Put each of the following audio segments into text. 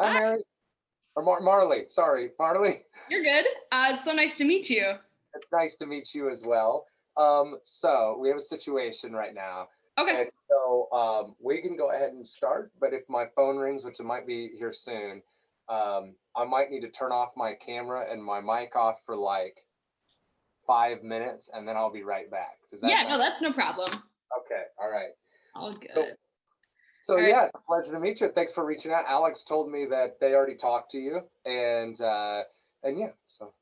Hi, Hi, Mary. Or Marley. Sorry, Marley. you're good. It's so nice to meet you. It's nice to meet you as well. So we have a situation right now, Okay. and so we can go ahead and start. But if my phone rings, which it might be here soon, I might need to turn off my camera and my mic off for like 5 minutes, and then I'll be right back. Does that Yeah, sound no, that's no problem. okay? All right. All So, good. so All right. yeah, it's a pleasure to meet you. Thanks for reaching out. Alex told me that they already talked to you, and yeah, so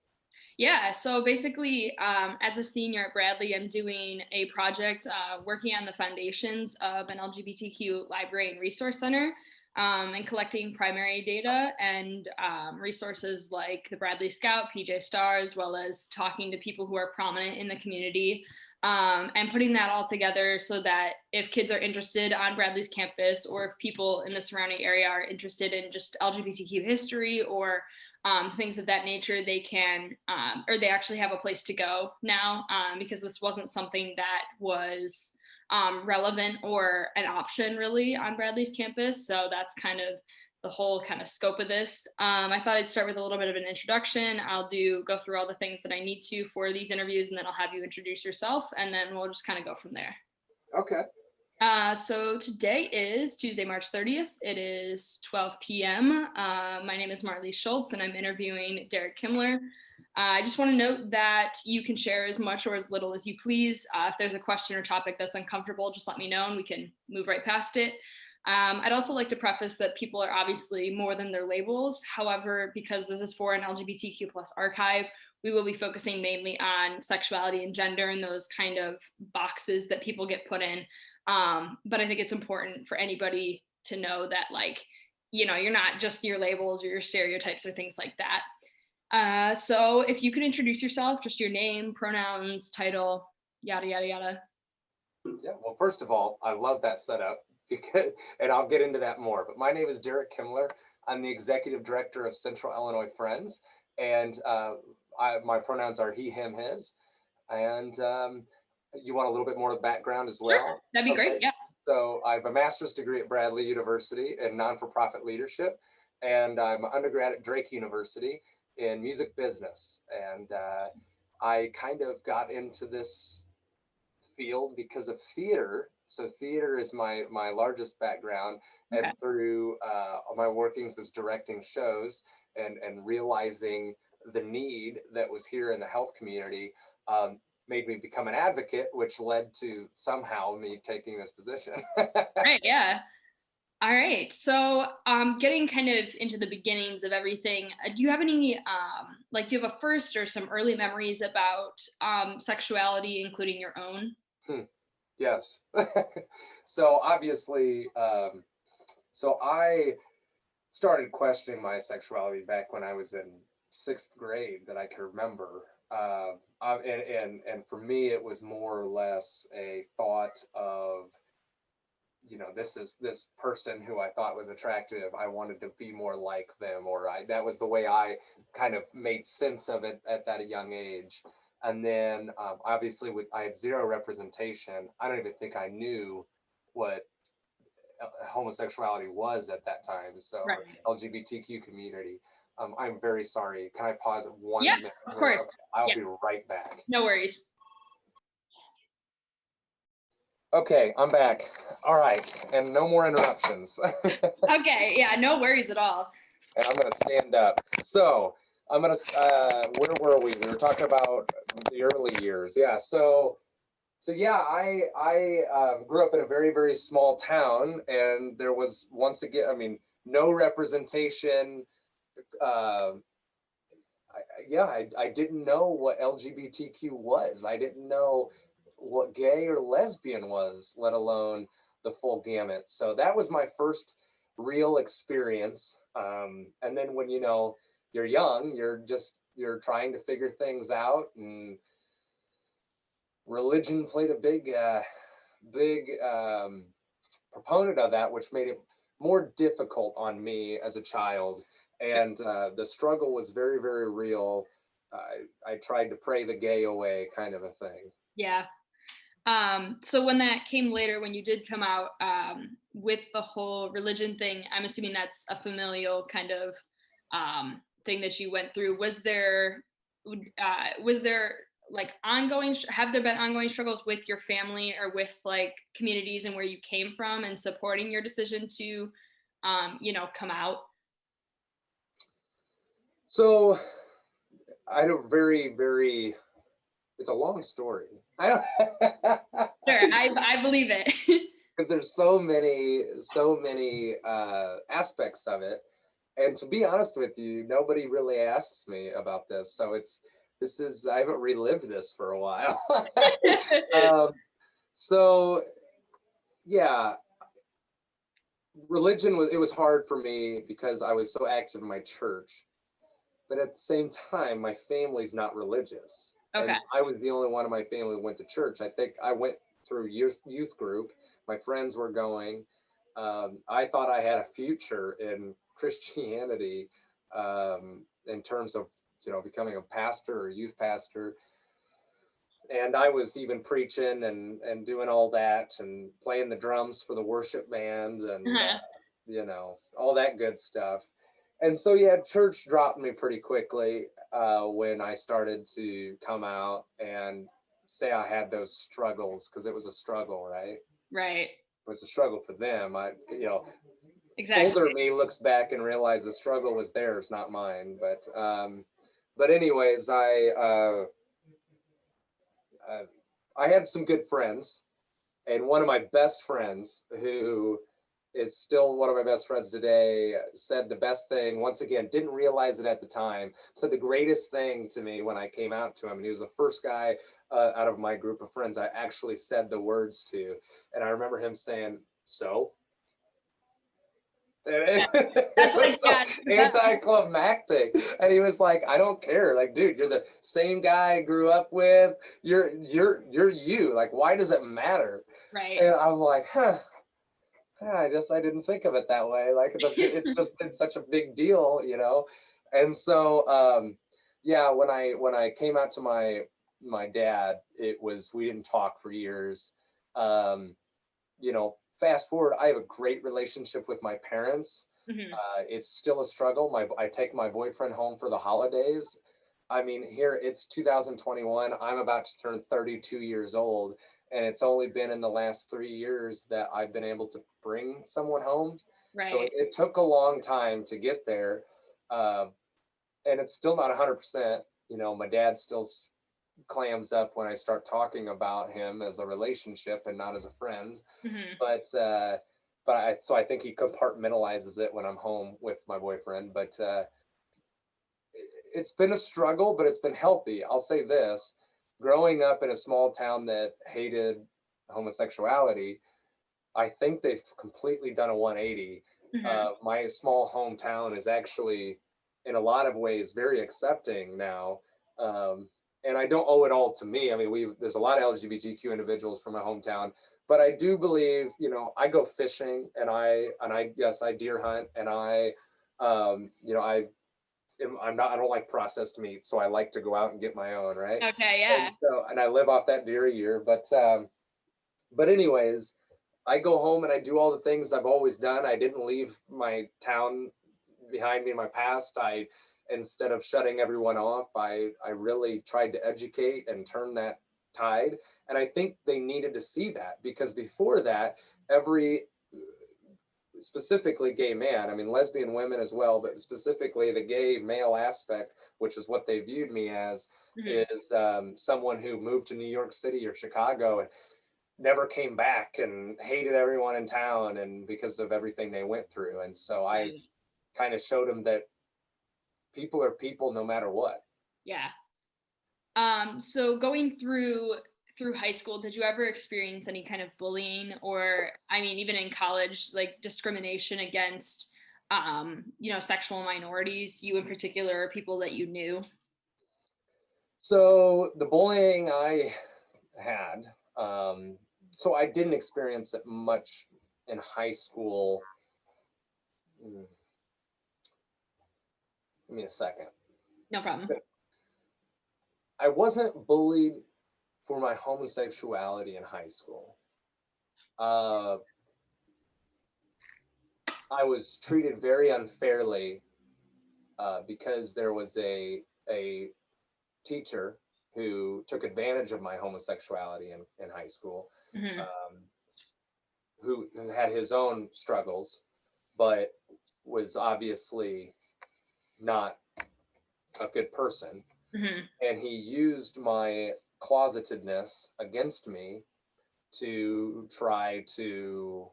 Yeah, so basically, as a senior at Bradley, I'm doing a project working on the foundations of an LGBTQ library and resource center, and collecting primary data and resources like the Bradley Scout, PJ Star, as well as talking to people who are prominent in the community, and putting that all together so that if kids are interested on Bradley's campus, or if people in the surrounding area are interested in just LGBTQ history or things of that nature, they can, or they actually have a place to go now, because this wasn't something that was relevant or an option really on Bradley's campus. So that's kind of the whole kind of scope of this. I thought I'd start with a little bit of an introduction. I'll go through all the things that I need to for these interviews, and then I'll have you introduce yourself, and then we'll just kind of go from there. okay. So today is Tuesday, March 30th. It is 12 p.m. My name is Marley Schultz, and I'm interviewing Deric Kimler. I just want to note that you can share as much or as little as you please. If there's a question or topic that's uncomfortable, just let me know and we can move right past it. I'd also like to preface that people are obviously more than their labels. However, because this is for an LGBTQ plus archive, we will be focusing mainly on sexuality and gender and those kind of boxes that people get put in. But I think it's important for anybody to know that, like, you're not just your labels or your stereotypes or things like that. So if you could introduce yourself, just your name, pronouns, title, yada, yada, yada. Yeah. Well, first of all, I love that setup because, and I'll get into that more. But my name is Deric Kimler. I'm the executive director of Central Illinois Friends, and my pronouns are he, him, his. And you want a little bit more of the background as Sure, well? that'd be great. Okay. Yeah. So I have a master's degree at Bradley University in non-for-profit leadership, and I'm an undergrad at Drake University in music business. And I kind of got into this field because of theater. So theater is my largest background, Okay. and through my workings as directing shows and realizing the need that was here in the health community, made me become an advocate, which led to somehow me taking this position. Right. Yeah. All right. So, getting kind of into the beginnings of everything, do you have any, do you have a first or some early memories about sexuality, including your own? Yes. So obviously, so I started questioning my sexuality back when I was in sixth grade that I can remember. And for me, it was more or less a thought of, this is this person who I thought was attractive. I wanted to be more like them, or that was the way I kind of made sense of it at that young age. And then obviously, I had zero representation. I don't even think I knew what homosexuality was at that time. So, Right. or LGBTQ community. I'm very sorry. Can I pause at Yeah, 1 minute of here? course. Okay, I'll Yeah, be right back. no worries. Okay, I'm back. All right, and no more interruptions. Okay, yeah, no worries at all. And I'm gonna stand up. So I'm gonna. Where were we? We were talking about the early years. Yeah. So yeah, I grew up in a very small town, and there was once again, I mean, no representation. Uh, I didn't know what LGBTQ was. I didn't know what gay or lesbian was, let alone the full gamut. So that was my first real experience. And then when you're young, you're trying to figure things out, and religion played a big proponent of that, which made it more difficult on me as a child. Sure. And the struggle was very real. I tried to pray the gay away, kind of a thing. Yeah. So when that came later, when you did come out, with the whole religion thing, I'm assuming that's a familial kind of thing that you went through. Was there like have there been ongoing struggles with your family or with like communities and where you came from and supporting your decision to come out? So I don't very, it's a long story. I don't Sure, I believe it. because there's so many aspects of it. And to be honest with you, nobody really asks me about this. So I haven't relived this for a while. um, so yeah, it was hard for me because I was so active in my church. But at the same time, my family's not religious. Okay. And I was the only one in my family who went to church. I think I went through youth group. My friends were going. I thought I had a future in Christianity in terms of becoming a pastor or youth pastor. And I was even preaching and doing all that and playing the drums for the worship band and all that good stuff. And so yeah, church dropped me pretty quickly when I started to come out and say I had those struggles, because it was a struggle, right? Right. It was a struggle for them. Exactly. Older me looks back and realizes the struggle was theirs, not mine. But anyways, I had some good friends, and one of my best friends, who is still one of my best friends today, said the best thing. Once again, didn't realize it at the time. Said the greatest thing to me when I came out to him, and he was the first guy out of my group of friends I actually said the words to. And I remember him saying, "So." And it was so anticlimactic. And he was like, "I don't care. Like, dude, you're the same guy I grew up with. You're you. Like, why does it matter?" Right. And I'm like, I guess I didn't think of it that way. Like, it's just been such a big deal, And so, yeah, when I came out to my dad, we didn't talk for years. Fast forward, I have a great relationship with my parents. Mm-hmm. It's still a struggle. I take my boyfriend home for the holidays. I mean, here it's 2021. I'm about to turn 32 years old, and it's only been in the last 3 years that I've been able to bring someone home. Right. So it took a long time to get there, and it's still not 100%. My dad still clams up when I start talking about him as a relationship and not as a friend. Mm-hmm. So I think he compartmentalizes it when I'm home with my boyfriend. But it's been a struggle, but it's been healthy. I'll say this: growing up in a small town that hated homosexuality, I think they've completely done a 180. Mm-hmm. My small hometown is actually, in a lot of ways, very accepting now. And I don't owe it all to me. I mean, there's a lot of LGBTQ individuals from my hometown, but I do believe, I go fishing and I deer hunt, and I don't like processed meat, so I like to go out and get my own, right? Okay, yeah. And I live off that deer a year, but anyways, I go home and I do all the things I've always done. I didn't leave my town behind me in my past. Instead of shutting everyone off, I really tried to educate and turn that tide. And I think they needed to see that, because before that, specifically gay man, I mean, lesbian women as well, but specifically the gay male aspect, which is what they viewed me as, Mm-hmm. is someone who moved to New York City or Chicago and never came back and hated everyone in town, and because of everything they went through. And so I kind of showed them that people are people no matter what. Yeah. So going through high school, did you ever experience any kind of bullying, or I mean, even in college, like discrimination against sexual minorities, you in particular, or people that you knew? So the bullying I had, so I didn't experience it much in high school. Give me a second. No problem. I wasn't bullied for my homosexuality in high school. I was treated very unfairly because there was a teacher who took advantage of my homosexuality in high school, Hmm. um, who had his own struggles, but was obviously not a good person. Hmm. And he used my closetedness against me to try to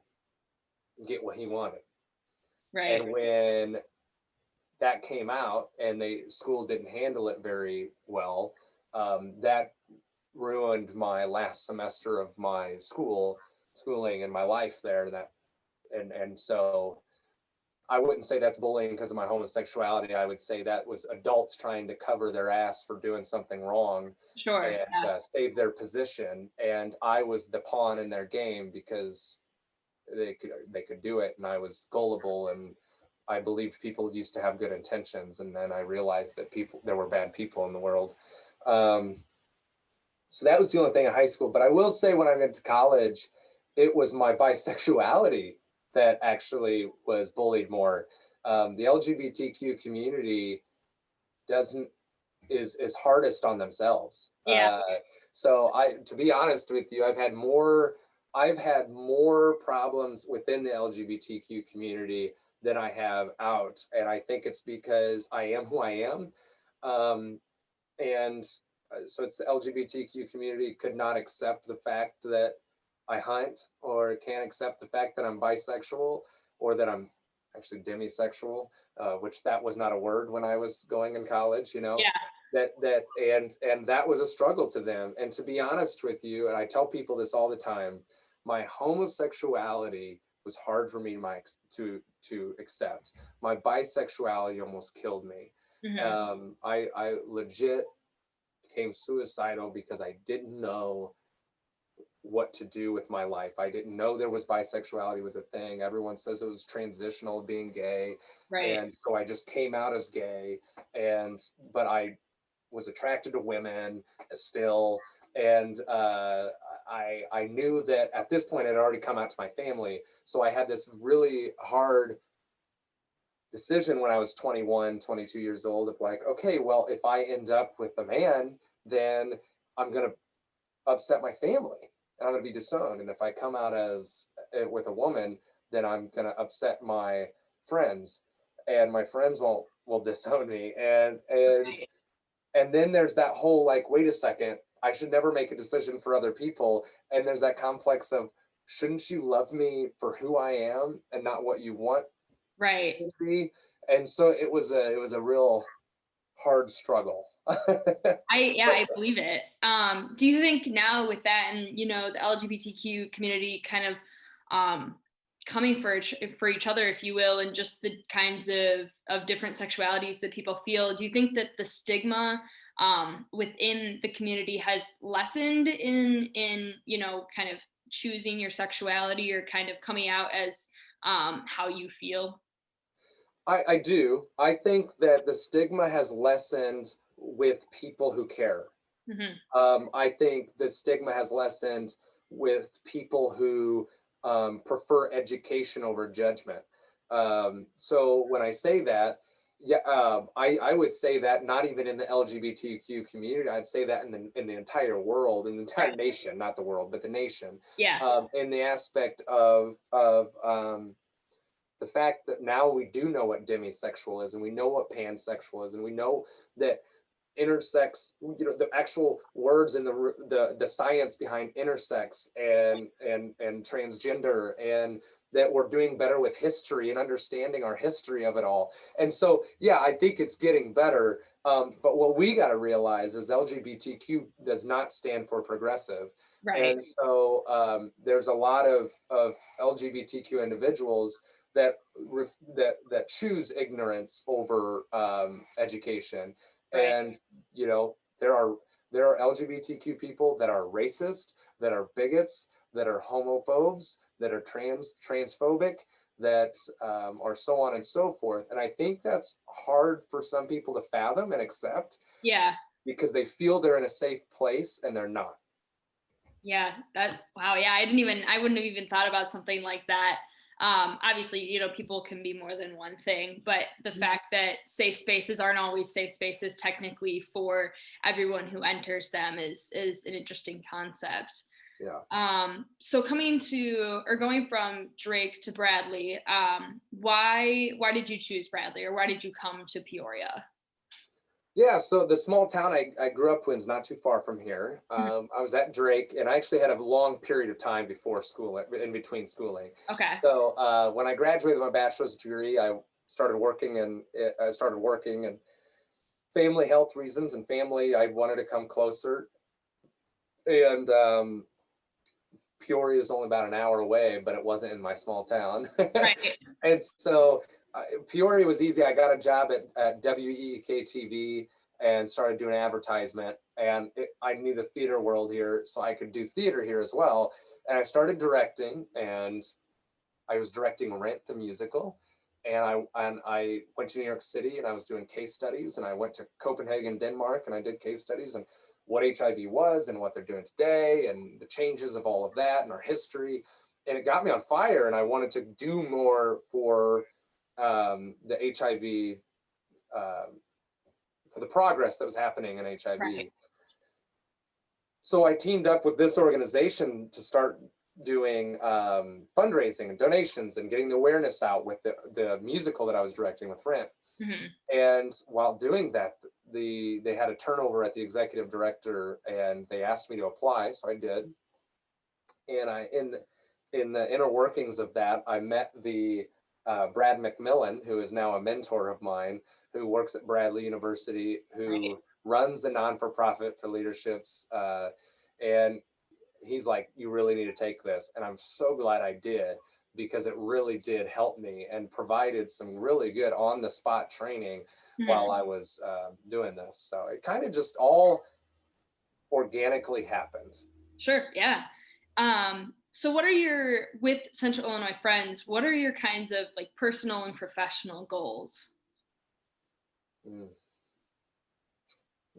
get what he wanted. Right. And when that came out and the school didn't handle it very well, that ruined my last semester of my schooling and my life there. And so I wouldn't say that's bullying because of my homosexuality. I would say that was adults trying to cover their ass for doing something wrong Sure. and Yeah. save their position. And I was the pawn in their game because they could do it, and I was gullible, and I believed people used to have good intentions, and then I realized that there were bad people in the world. Um, so that was the only thing in high school. But I will say, when I went to college, it was my bisexuality that actually was bullied more. The LGBTQ community doesn't is hardest on themselves. Yeah. So to be honest with you, I've had more problems within the LGBTQ community than I have out, and I think it's because I am who I am. Um, and so it's the LGBTQ community could not accept the fact that I hunt, or can't accept the fact that I'm bisexual, or that I'm actually demisexual, which that was not a word when I was going in college. Yeah. And that was a struggle to them. And to be honest with you, and I tell people this all the time, my homosexuality was hard for me to accept. My bisexuality almost killed me. Hmm. I legit became suicidal because I didn't know what to do with my life. I didn't know there was bisexuality was a thing. Everyone says it was transitional being gay. Right. And so I just came out as gay, but I was attracted to women still. And I knew that at this point it had already come out to my family. So I had this really hard decision when I was 21, 22 years old of like, okay, well, if I end up with a man, then I'm going to upset my family, and I'm going to be disowned. And if I come out as with a woman, then I'm going to upset my friends, and my friends will disown me. And then there's that whole like, wait a second, I should never make a decision for other people. And there's that complex of, shouldn't you love me for who I am and not what you want Right. to be? And so it was a real hard struggle. I believe it. Do you think now with that and the LGBTQ community kind of coming for each other, if you will, and just the kinds of different sexualities that people feel, do you think that the stigma within the community has lessened in kind of choosing your sexuality or kind of coming out as how you feel? I do. I think that the stigma has lessened with people who care. Hmm. I think the stigma has lessened with people who prefer education over judgment. So when I say that, yeah, I would say that not even in the LGBTQ community. I'd say that in the entire world, in the entire Right. nation, not the world, but the nation, Yeah. in the aspect of the fact that now we do know what demisexual is, and we know what pansexual is, and we know that intersex, the actual words and the science behind intersex and transgender, and that we're doing better with history and understanding our history of it all. And so yeah, I think it's getting better, but what we got to realize is LGBTQ does not stand for progressive. Right. And so there's a lot of LGBTQ individuals that choose ignorance over education. Right. And there are LGBTQ people that are racist, that are bigots, that are homophobes, that are transphobic, that are so on and so forth. And I think that's hard for some people to fathom and accept Yeah. because they feel they're in a safe place and they're not. Yeah, wow. Yeah, I wouldn't have even thought about something like that. Obviously, you know, people can be more than one thing, but the fact that safe spaces aren't always safe spaces technically for everyone who enters them is an interesting concept. Yeah. So going from Drake to Bradley, why did you choose Bradley, or why did you come to Peoria? Yeah, so the small town I grew up in is not too far from here. I was at Drake, and I actually had a long period of time before school, in between schooling. Okay. So when I graduated with my bachelor's degree, I started working, and family health reasons and family, I wanted to come closer. And Peoria is only about an hour away, but it wasn't in my small town. Right. And so Peoria was easy. I got a job at WEEK TV and started doing advertisement. And I knew the theater world here, so I could do theater here as well. And I started directing, and I was directing Rent the musical. And I went to New York City, and I was doing case studies. And I went to Copenhagen, Denmark, and I did case studies and what HIV was and what they're doing today and the changes of all of that and our history. And it got me on fire, and I wanted to do more for the HIV, for the progress that was happening in HIV. Right. So I teamed up with this organization to start doing fundraising and donations and getting the awareness out with the musical that I was directing with Rent. And while doing that, they had a turnover at the executive director, and they asked me to apply, so I did. And in the inner workings of that, I met the Brad McMillan, who is now a mentor of mine, who works at Bradley University, who runs the non-for-profit for leaderships, and he's like, you really need to take this. And I'm so glad I did, because it really did help me and provided some really good on-the-spot training while I was doing this. So it kind of just all organically happened. Sure, yeah. So with Central Illinois Friends, what are your kinds of like personal and professional goals?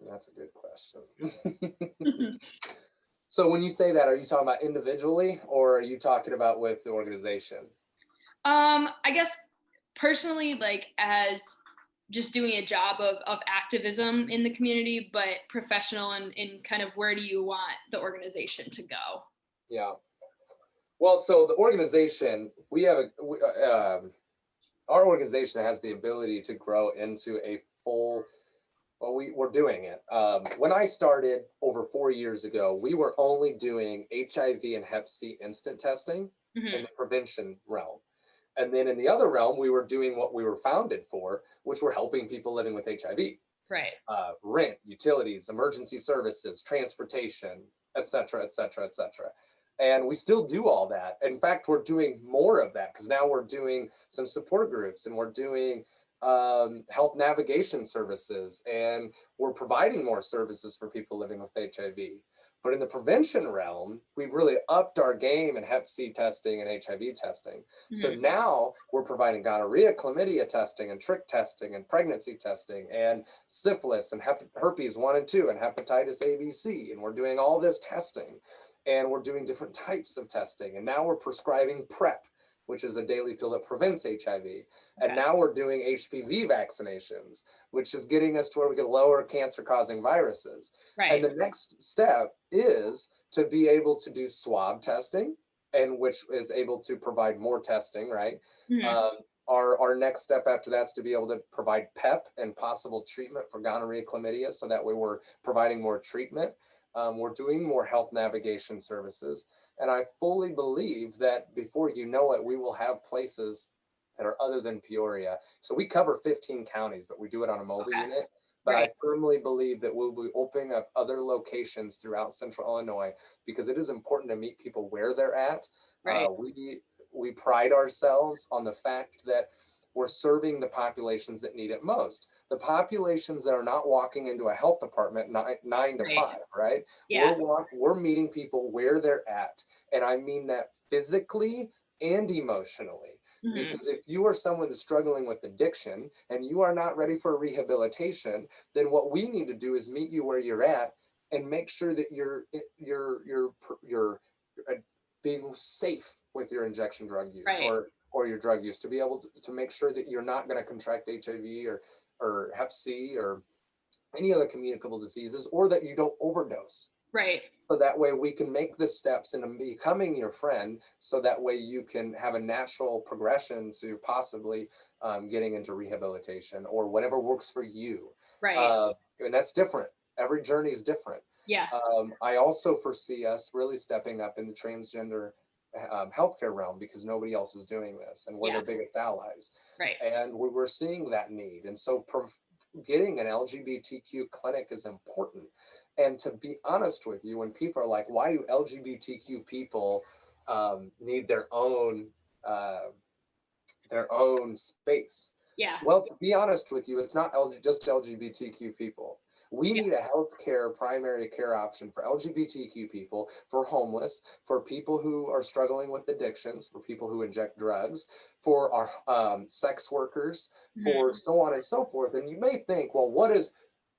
That's a good question. So when you say that, are you talking about individually, or are you talking about with the organization? I guess personally, like as just doing a job of activism in the community, but professional and in kind of where do you want the organization to go? Yeah. Well, so the organization, our organization has the ability to grow into a full, well, we're doing it. When I started over 4 years ago, we were only doing HIV and Hep C instant testing in the prevention realm. And then in the other realm, we were doing what we were founded for, which were helping people living with HIV. Right. Rent, utilities, emergency services, transportation, et cetera, et cetera, et cetera. And we still do all that. In fact, we're doing more of that, because now we're doing some support groups, and we're doing health navigation services, and we're providing more services for people living with HIV. But in the prevention realm, we've really upped our game in Hep C testing and HIV testing. So now we're providing gonorrhea, chlamydia testing, and trick testing, and pregnancy testing, and syphilis, and herpes 1 and 2, and hepatitis A, B, C. And we're doing all this testing, and we're doing different types of testing. And now we're prescribing PrEP, which is a daily pill that prevents HIV. And now we're doing HPV vaccinations, which is getting us to where we can lower cancer-causing viruses. Right. And the next step is to be able to do swab testing, and which is able to provide more testing, right? Our next step after that is to be able to provide PEP and possible treatment for gonorrhea, chlamydia, so that way we're providing more treatment. We're doing more health navigation services. And I fully believe that before you know it, we will have places that are other than Peoria. So we cover 15 counties, but we do it on a mobile unit. But I firmly believe that we'll be opening up other locations throughout Central Illinois, because it is important to meet people where they're at. We pride ourselves on the fact that we're serving the populations that need it most. The populations that are not walking into a health department 9 to 5, right? Yeah. We're meeting people where they're at. And I mean that physically and emotionally. Because if you are someone that's struggling with addiction and you are not ready for rehabilitation, then what we need to do is meet you where you're at and make sure that you're being safe with your injection drug use, or or your drug use to be able to make sure that you're not going to contract HIV or Hep C or any other communicable diseases, or that you don't overdose. Right. So that way we can make the steps into becoming your friend, so that way you can have a natural progression to possibly getting into rehabilitation or whatever works for you. Right. And that's different. Every journey is different. Yeah. I also foresee us really stepping up in the transgender healthcare realm, because nobody else is doing this, and we're their biggest allies. Right. And we're seeing that need. And so getting an LGBTQ clinic is important. And to be honest with you, when people are like, why do LGBTQ people need their own space? Yeah. Well, to be honest with you, it's not just LGBTQ people. We need a healthcare primary care option for LGBTQ people, for homeless, for people who are struggling with addictions, for people who inject drugs, for our sex workers, for so on and so forth. And you may think, well, what does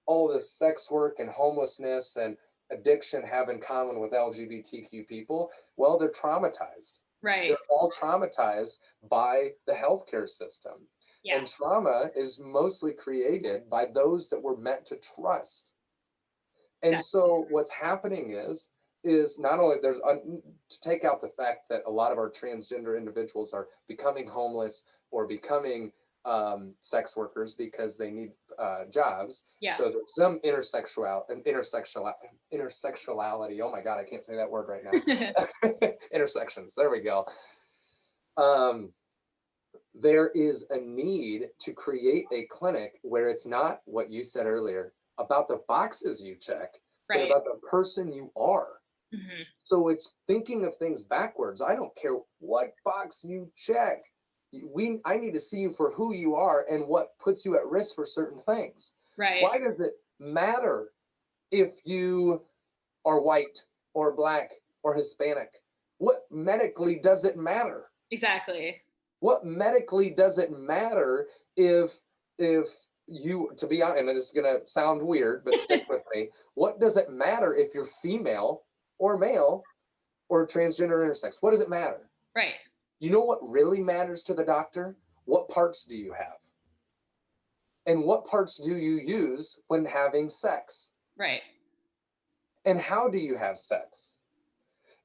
all this sex work and homelessness and addiction have in common with LGBTQ people? Well, they're traumatized. Right. They're all traumatized by the healthcare system. Yeah. And trauma is mostly created by those that we're meant to trust. And so what's happening is not only to take out the fact that a lot of our transgender individuals are becoming homeless or becoming sex workers because they need jobs. Yeah. So there's some intersectionality. Oh my God, I can't say that word right now. Intersections. There we go. There is a need to create a clinic where it's not what you said earlier about the boxes you check, but about the person you are. So it's thinking of things backwards. I don't care what box you check. I need to see you for who you are and what puts you at risk for certain things. Right. Why does it matter if you are white or black or Hispanic? What medically does it matter? Exactly. What medically does it matter if you, to be honest, and this is going to sound weird, but stick with me. What does it matter if you're female or male or transgender or intersex? What does it matter? Right. You know what really matters to the doctor? What parts do you have? And what parts do you use when having sex? Right. And how do you have sex?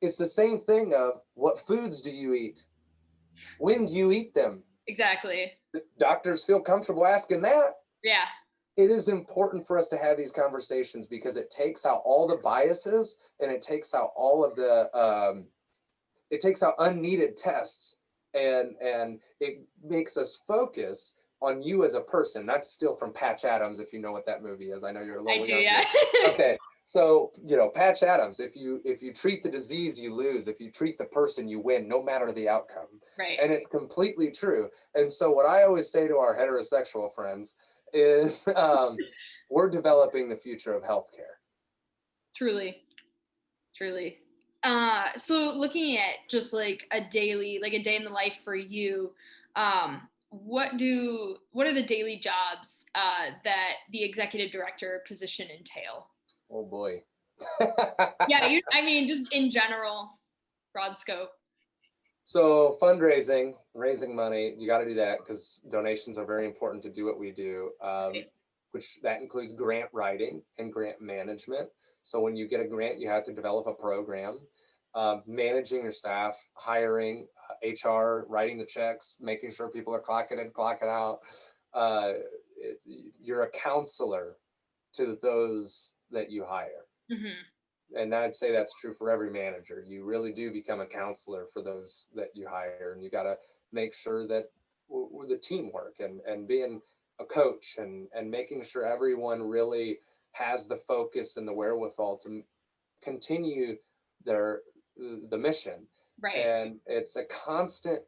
It's the same thing of what foods do you eat? When do you eat them? Exactly. Doctors feel comfortable asking that. Yeah. It is important for us to have these conversations because it takes out all the biases and it takes out all of the it takes out unneeded tests, and it makes us focus on you as a person. Not to steal from Patch Adams, if you know what that movie is. I know you're a little younger. Yeah. Okay. So, Patch Adams, if you treat the disease, you lose. If you treat the person, you win, no matter the outcome. Right. And it's completely true. And so what I always say to our heterosexual friends is we're developing the future of healthcare. Truly. So looking at just like a day in the life for you, what are the daily jobs that the executive director position entail? Oh boy. Yeah, just in general, broad scope. So fundraising, raising money, you got to do that because donations are very important to do what we do, which that includes grant writing and grant management. So when you get a grant, you have to develop a program, managing your staff, hiring, HR, writing the checks, making sure people are clocking in, clocking out. You're a counselor to those that you hire. And I'd say that's true for every manager. You really do become a counselor for those that you hire, and you got to make sure that with the teamwork and being a coach and making sure everyone really has the focus and the wherewithal to continue the mission. Right. And it's a constant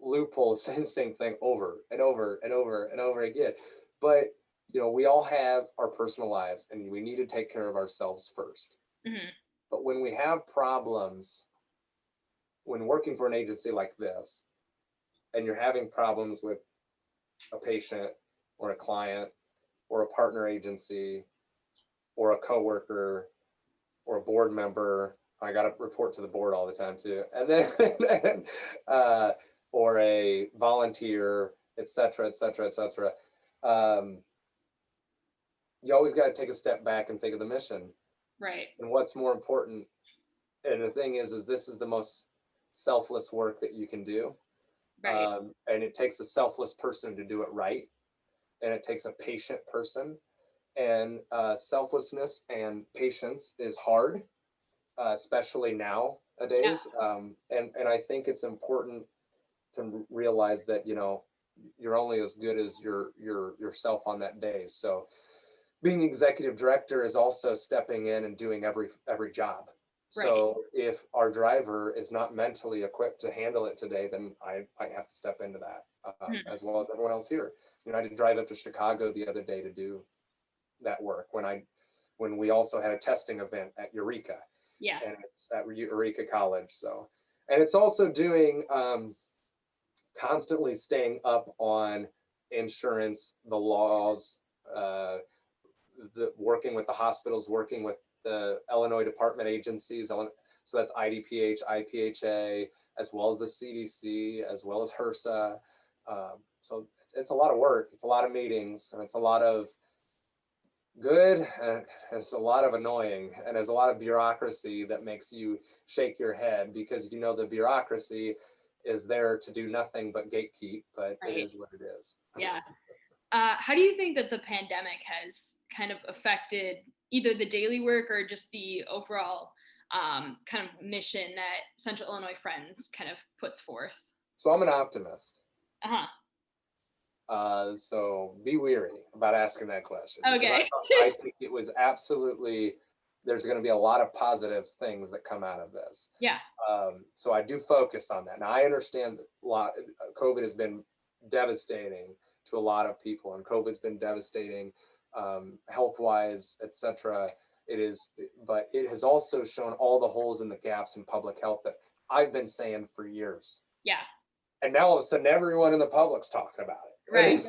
loophole, saying the same thing over and over and over and over again. But we all have our personal lives and we need to take care of ourselves first. But when we have problems, when working for an agency like this, and you're having problems with a patient or a client or a partner agency or a coworker or a board member I got to report to the board all the time too. And then, or a volunteer, et cetera, et cetera, et cetera. You always got to take a step back and think of the mission. Right. And what's more important. And the thing is this is the most selfless work that you can do. Right. And it takes a selfless person to do it right. And it takes a patient person. And selflessness and patience is hard, especially nowadays. And I think it's important to realize that, you know, you're only as good as yourself on that day. So being executive director is also stepping in and doing every job. Right. So if our driver is not mentally equipped to handle it today, then I have to step into that, as well as everyone else here. You know, I did drive up to Chicago the other day to do that work when we also had a testing event at Eureka. Yeah. And it's at Eureka College. So, and it's also doing constantly staying up on insurance, the laws, working with the hospitals, working with the Illinois department agencies. So that's IDPH, IPHA, as well as the CDC, as well as HRSA. So it's a lot of work. It's a lot of meetings, and it's a lot of good, and it's a lot of annoying, and there's a lot of bureaucracy that makes you shake your head, because you know the bureaucracy is there to do nothing but gatekeep, but Right. It is what it is. Yeah. How do you think that the pandemic has kind of affected either the daily work or just the overall kind of mission that Central Illinois Friends kind of puts forth? So I'm an optimist. Uh-huh. So be weary about asking that question. Okay. I think it was absolutely, there's going to be a lot of positive things that come out of this. Yeah. So I do focus on that. Now I understand COVID has been devastating to a lot of people, and COVID's been devastating, health-wise, etc. But it has also shown all the holes and the gaps in public health that I've been saying for years. Yeah. And now all of a sudden, everyone in the public's talking about it. Right.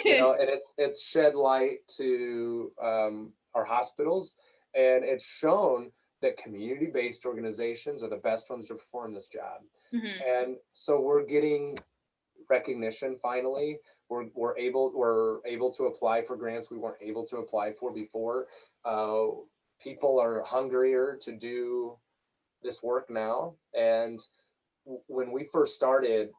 You know, and it's shed light to our hospitals, and it's shown that community-based organizations are the best ones to perform this job. Mm-hmm. And so we're getting recognition finally. We're able to apply for grants we weren't able to apply for before. People are hungrier to do this work now. And when we first started,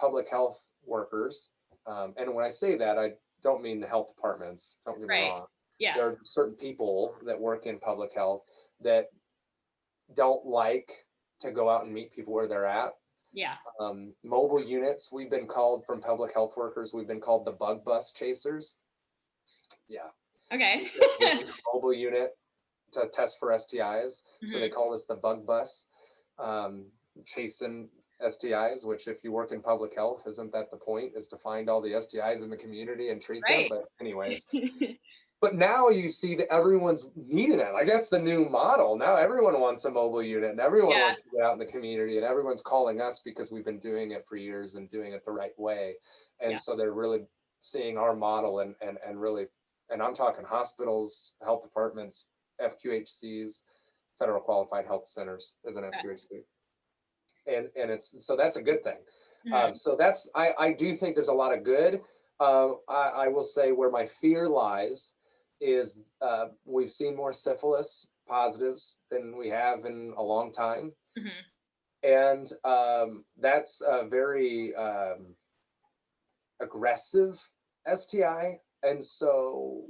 public health workers, and when I say that, I don't mean the health departments, don't get me wrong. Yeah. There are certain people that work in public health that don't like to go out and meet people where they're at. Yeah. Mobile units, we've been called, from public health workers, we've been called the bug bus chasers. Yeah. Okay. Mobile unit to test for STIs. Mm-hmm. So they call us the bug bus, chasing STIs, which if you work in public health, isn't that the point, is to find all the STIs in the community and treat them? But anyways, but now you see that everyone's needing it. Like that's the new model. Now everyone wants a mobile unit, and everyone wants to get out in the community, and everyone's calling us because we've been doing it for years and doing it the right way. And so they're really seeing our model and really, and I'm talking hospitals, health departments, FQHCs, federal qualified health centers as an FQHC. And it's, so that's a good thing. Mm-hmm. So that's, I do think there's a lot of good. I will say where my fear lies is we've seen more syphilis positives than we have in a long time. Mm-hmm. And that's a very aggressive STI. And so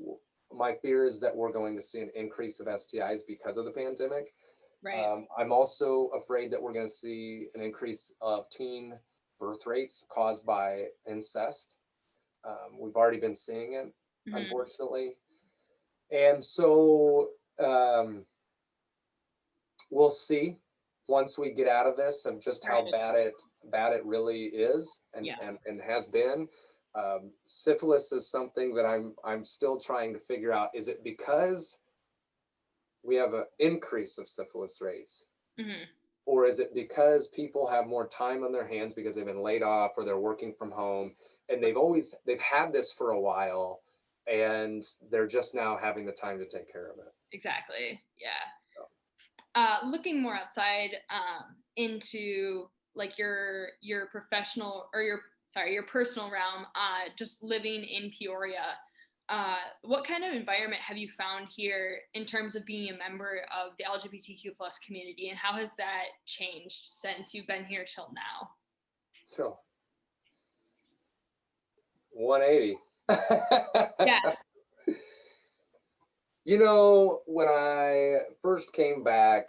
my fear is that we're going to see an increase of STIs because of the pandemic. Right. I'm also afraid that we're going to see an increase of teen birth rates caused by incest. We've already been seeing it, mm-hmm. unfortunately. And so we'll see once we get out of this of just how bad it really is and has been. Syphilis is something that I'm still trying to figure out. Is it because we have an increase of syphilis rates? Mm-hmm. Or is it because people have more time on their hands because they've been laid off or they're working from home and they've had this for a while and they're just now having the time to take care of it? Exactly. Yeah. Looking more outside into like your professional or your personal realm, just living in Peoria, what kind of environment have you found here in terms of being a member of the LGBTQ plus community, and how has that changed since you've been here till now? So 180. Yeah. You know, when I first came back,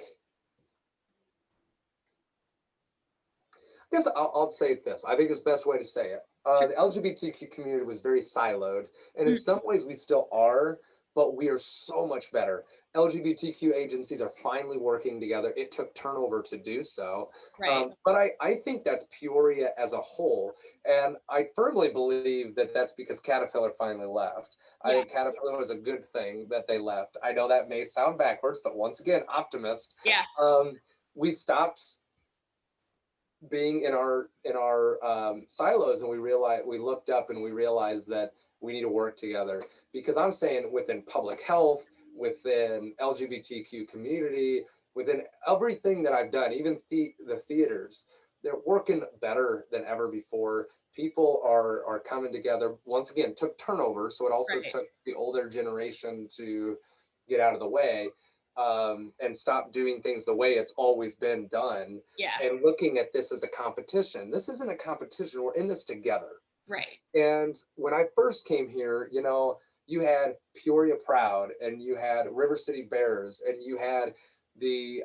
I guess I'll say this. I think it's the best way to say it. Sure. The LGBTQ community was very siloed, and in Mhm. some ways we still are, but we are so much better. LGBTQ agencies are finally working together. It took turnover to do so. Right. But I think that's Peoria as a whole. And I firmly believe that that's because Caterpillar finally left. I Yeah. think Caterpillar was a good thing that they left. I know that may sound backwards, but once again, optimist. Yeah. We stopped being in our silos, and we looked up and we realized that we need to work together, because I'm saying within public health, within LGBTQ community, within everything that I've done, even the theaters, they're working better than ever before. People are coming together. Once again, took turnover, so it also Right. took the older generation to get out of the way, and stop doing things the way it's always been done, Yeah. and looking at this as a competition. This isn't a competition. We're in this together. Right. And when I first came here, you know, you had Peoria Proud, and you had River City Bears, and you had the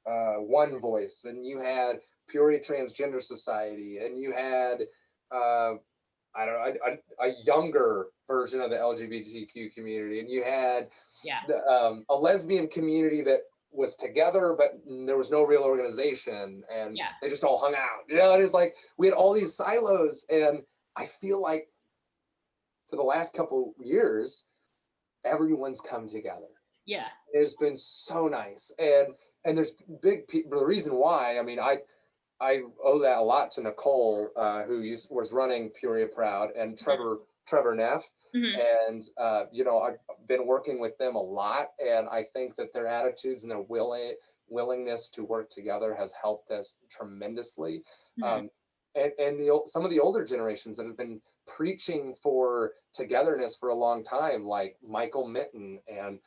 One Voice, and you had Peoria Transgender Society, and you had I don't know, a younger version of the LGBTQ community, and you had Yeah. a lesbian community that was together, but there was no real organization, and Yeah. they just all hung out. You know, it is like we had all these silos, and I feel like for the last couple years, everyone's come together. Yeah. It's been so nice, and there's big people. The reason why, I mean, I owe that a lot to Nicole, who was running Peoria Proud, and Trevor Neff. Hmm. And, you know, I've been working with them a lot. And I think that their attitudes and their willingness to work together has helped us tremendously. Hmm. Um, and some of the older generations that have been preaching for togetherness for a long time, like Michael Minton and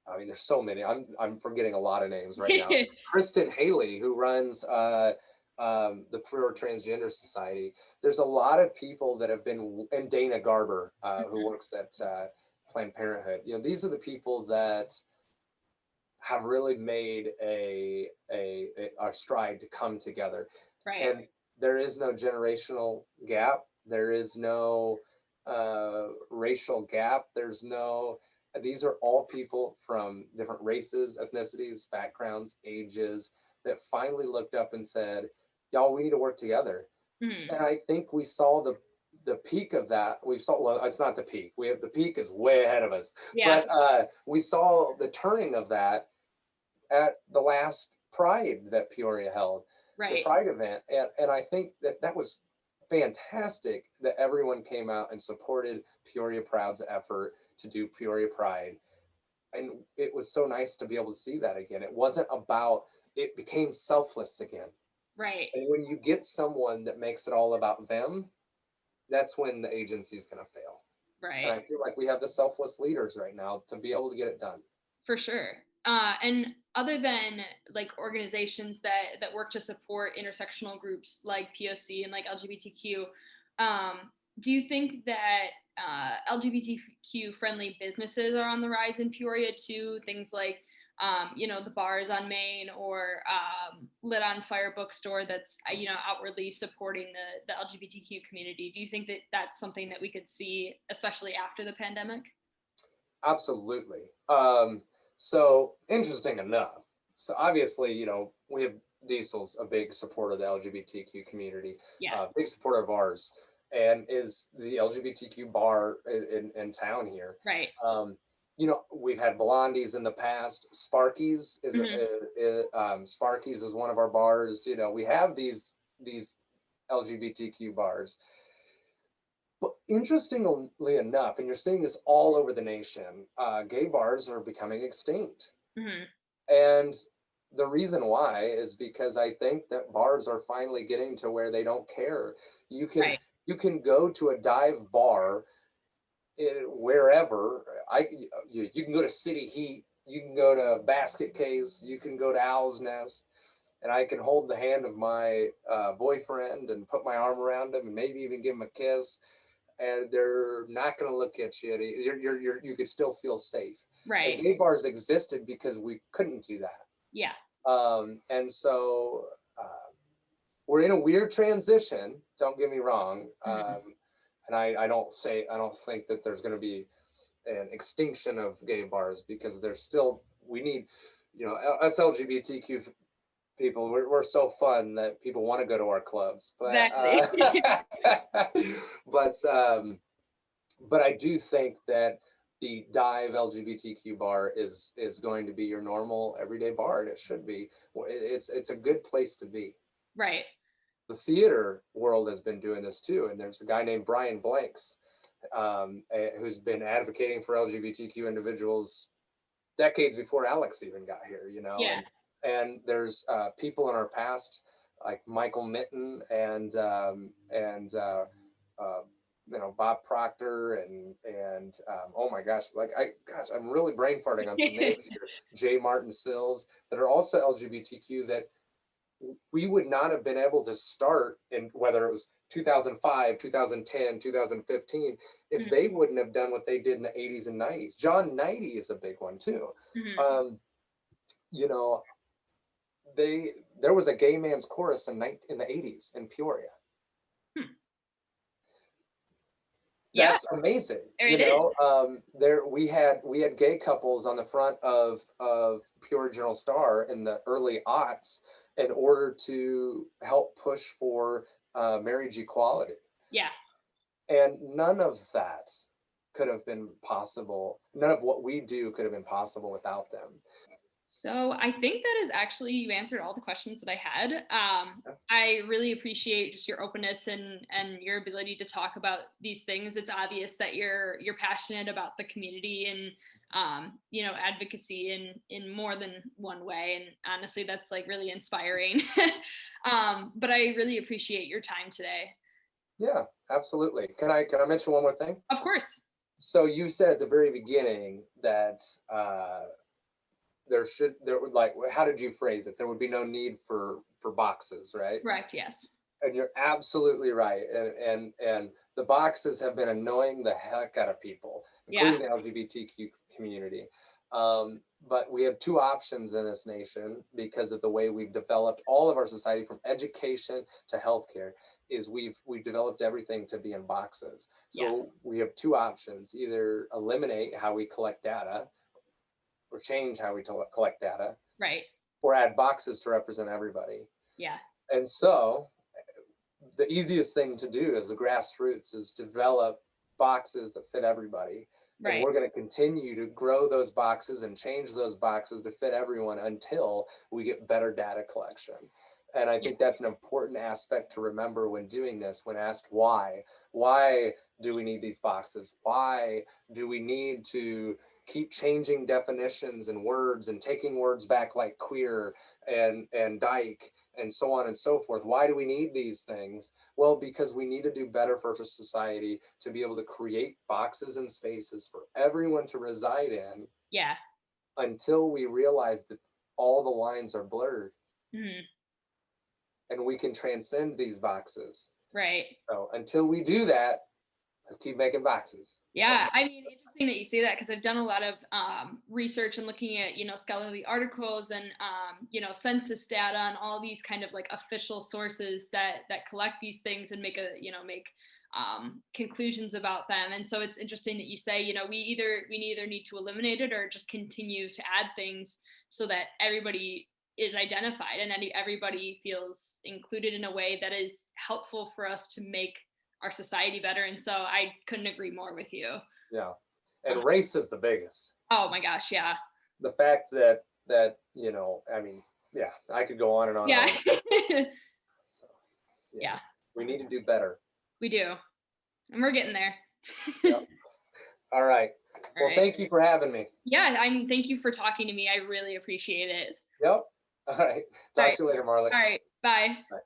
I mean, there's so many. I'm forgetting a lot of names right now. Kristen Haley, who runs the Peoria Transgender Society. There's a lot of people that have been, and Dana Garber, who works at Planned Parenthood. You know, these are the people that have really made a stride to come together. Right. And there is no generational gap. There is no racial gap. There's no, these are all people from different races, ethnicities, backgrounds, ages, that finally looked up and said, y'all, we need to work together. Hmm. And I think we saw the peak of that. We saw, well, it's not the peak. The peak is way ahead of us. Yeah. But we saw the turning of that at the last Pride that Peoria held, the Right. Pride event. And I think that was fantastic that everyone came out and supported Peoria Proud's effort to do Peoria Pride. And it was so nice to be able to see that again. It wasn't about, it became selfless again. Right. And when you get someone that makes it all about them, that's when the agency is going to fail. And Right. I feel like we have the selfless leaders right now to be able to get it done. For sure. And other than like organizations that work to support intersectional groups like POC and like LGBTQ, do you think that LGBTQ friendly businesses are on the rise in Peoria too? Things like, you know, the Bars on Main or Lit on Fire bookstore that's, you know, outwardly supporting the LGBTQ community. Do you think that that's something that we could see, especially after the pandemic? Absolutely. So interesting enough. So obviously, you know, we have Diesel's a big supporter of the LGBTQ community, Yeah. big supporter of ours, and is the LGBTQ bar in town here. Right. You know, we've had Blondies in the past. Sparky's Hmm. Sparky's is one of our bars. You know, we have these LGBTQ bars, but interestingly enough, and you're seeing this all over the nation, gay bars are becoming extinct. Hmm. And the reason why is because I think that bars are finally getting to where they don't care. You can Right. you can go to a dive bar wherever. You can go to City Heat, you can go to Basket Case, you can go to Owl's Nest, and I can hold the hand of my boyfriend and put my arm around him and maybe even give him a kiss, and they're not going to look at you. You could still feel safe. And Right. gay bars existed because we couldn't do that. Yeah. And so we're in a weird transition. Don't get me wrong. Hmm. And I don't think that there's going to be an extinction of gay bars, because there's still, we need, us LGBTQ people, we're so fun that people want to go to our clubs, but Exactly. but but I do think that the dive LGBTQ bar is going to be your normal everyday bar, and it should be. It's a good place to be. Right. The theater world has been doing this too, and there's a guy named Brian Blanks, who's been advocating for LGBTQ individuals decades before Alex even got here, Yeah. and there's people in our past like Michael Mitten and Bob Proctor and oh my gosh, I'm really brain farting on some names here. J. Martin Sills, that are also LGBTQ, that we would not have been able to start in, whether it was 2005, 2010, 2015, if they wouldn't have done what they did in the 80s and 90s. John Knighty is a big one too. Hmm. You know, there was a gay man's chorus in the 80s in Peoria. Yeah. That's amazing. It is. There we had gay couples on the front of Peoria Journal Star in the early aughts, in order to help push for marriage equality. Yeah. And none of that could have been possible. None of what we do could have been possible without them. So I think that is actually, you answered all the questions that I had. I really appreciate just your openness and your ability to talk about these things. It's obvious that you're passionate about the community and advocacy in more than one way. And honestly, that's like really inspiring. But I really appreciate your time today. Yeah, absolutely. Can I mention one more thing? Of course. So you said at the very beginning that how did you phrase it? There would be no need for boxes, right? Correct. Yes. And you're absolutely right. And the boxes have been annoying the heck out of people, including the LGBTQ community. But we have two options in this nation, because of the way we've developed all of our society, from education to healthcare, is we've developed everything to be in boxes. So we have two options: either eliminate how we collect data, or change how we collect data, right, or add boxes to represent everybody. Yeah. And so the easiest thing to do as a grassroots is develop boxes that fit everybody. Right. And we're going to continue to grow those boxes and change those boxes to fit everyone until we get better data collection. And I think that's an important aspect to remember when doing this, when asked why do we need these boxes? Why do we need to keep changing definitions and words and taking words back, like queer and dyke and so on and so forth? Why do we need these things? Well, because we need to do better for society to be able to create boxes and spaces for everyone to reside in. Yeah. Until we realize that all the lines are blurred. Mm-hmm. And we can transcend these boxes. Right. So until we do that, let's keep making boxes. Yeah, I mean, interesting that you say that, because I've done a lot of research and looking at, scholarly articles and, census data and all these kind of like official sources that collect these things and make conclusions about them. And so it's interesting that you say, we either need to eliminate it or just continue to add things so that everybody is identified and everybody feels included in a way that is helpful for us to make our society better. And so I couldn't agree more with you. Yeah. And race is the biggest. Oh my gosh. Yeah. The fact that, I mean, yeah, I could go on and on. Yeah. And on. So, yeah. We need to do better. We do. And we're getting there. Yep. All right. Well, thank you for having me. Yeah, thank you for talking to me. I really appreciate it. Yep. All right. Talk to you later, Marley. All right. Bye. Bye.